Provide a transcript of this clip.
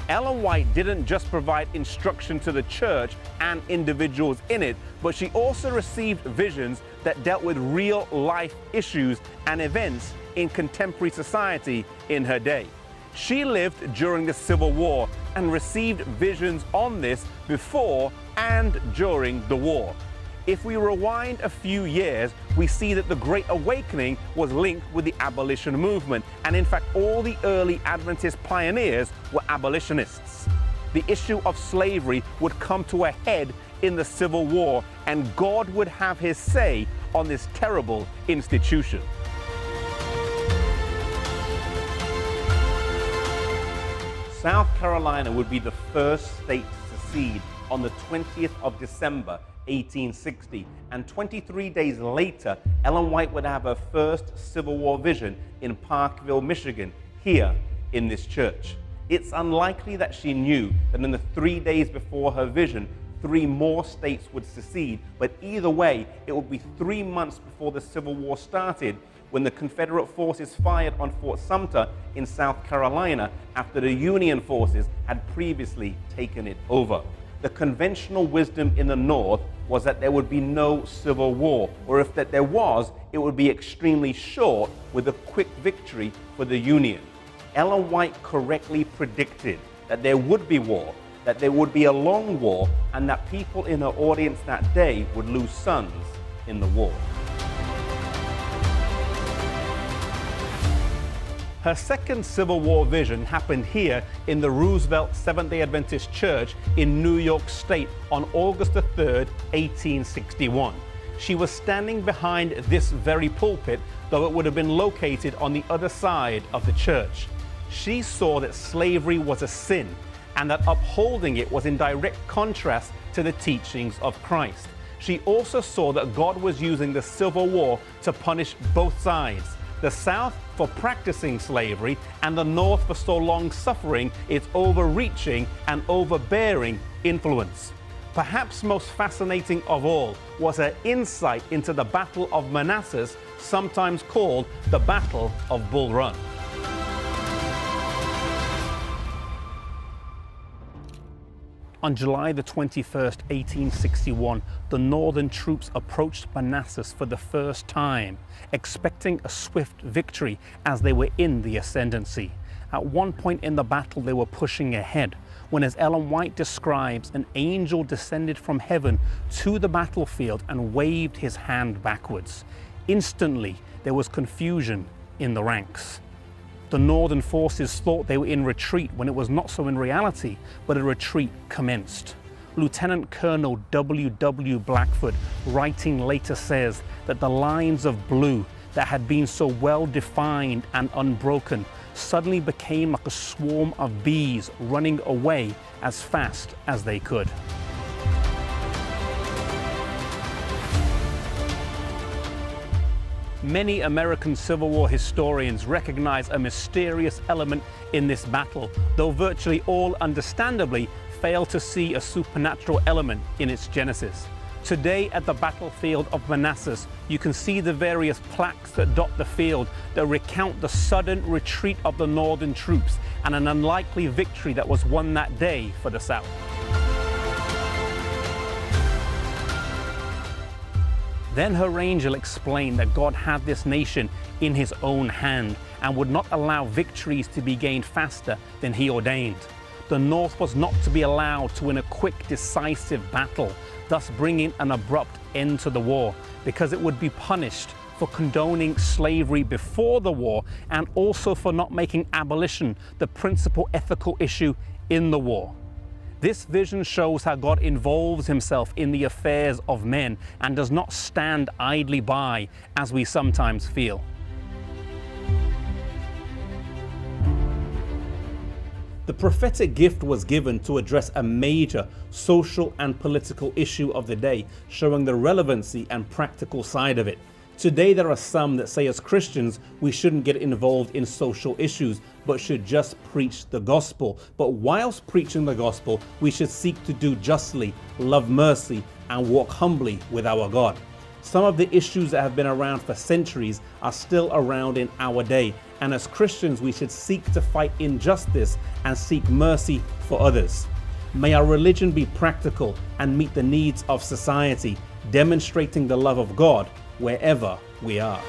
Ellen White didn't just provide instruction to the church and individuals in it, but she also received visions that dealt with real life issues and events in contemporary society in her day. She lived during the Civil War and received visions on this before and during the war. If we rewind a few years, we see that the Great Awakening was linked with the abolition movement, and in fact all the early Adventist pioneers were abolitionists. The issue of slavery would come to a head in the Civil War, and God would have his say on this terrible institution. South Carolina would be the first state to secede on the 20th of December 1860, and 23 days later, Ellen White would have her first Civil War vision in Parkville, Michigan, here in this church. It's unlikely that she knew that in the 3 days before her vision, 3 more states would secede, but either way, it would be 3 months before the Civil War started when the Confederate forces fired on Fort Sumter in South Carolina after the Union forces had previously taken it over. The conventional wisdom in the North was that there would be no civil war, or if that there was, it would be extremely short with a quick victory for the Union. Ellen White correctly predicted that there would be war, that there would be a long war, and that people in her audience that day would lose sons in the war. Her second Civil War vision happened here in the Roosevelt Seventh-day Adventist Church in New York State on August 3rd, 1861. She was standing behind this very pulpit, though it would have been located on the other side of the church. She saw that slavery was a sin and that upholding it was in direct contrast to the teachings of Christ. She also saw that God was using the Civil War to punish both sides, the South for practicing slavery and the North for so long suffering its overreaching and overbearing influence. Perhaps most fascinating of all was her insight into the Battle of Manassas, sometimes called the Battle of Bull Run. On July the 21st, 1861, the Northern troops approached Manassas for the first time, expecting a swift victory as they were in the ascendancy. At one point in the battle, they were pushing ahead, when, as Ellen White describes, an angel descended from heaven to the battlefield and waved his hand backwards. Instantly, there was confusion in the ranks. The Northern forces thought they were in retreat when it was not so in reality, but a retreat commenced. Lieutenant Colonel W.W. Blackford, writing later, says that the lines of blue that had been so well defined and unbroken suddenly became like a swarm of bees running away as fast as they could. Many American Civil War historians recognize a mysterious element in this battle, though virtually all, understandably, fail to see a supernatural element in its genesis. Today at the battlefield of Manassas, you can see the various plaques that dot the field that recount the sudden retreat of the Northern troops and an unlikely victory that was won that day for the South. Then her angel explained that God had this nation in his own hand and would not allow victories to be gained faster than he ordained. The North was not to be allowed to win a quick, decisive battle, thus bringing an abrupt end to the war, because it would be punished for condoning slavery before the war and also for not making abolition the principal ethical issue in the war. This vision shows how God involves himself in the affairs of men and does not stand idly by as we sometimes feel. The prophetic gift was given to address a major social and political issue of the day, showing the relevancy and practical side of it. Today there are some that say as Christians we shouldn't get involved in social issues but should just preach the gospel. But whilst preaching the gospel, we should seek to do justly, love mercy, and walk humbly with our God. Some of the issues that have been around for centuries are still around in our day. And as Christians, we should seek to fight injustice and seek mercy for others. May our religion be practical and meet the needs of society, demonstrating the love of God wherever we are.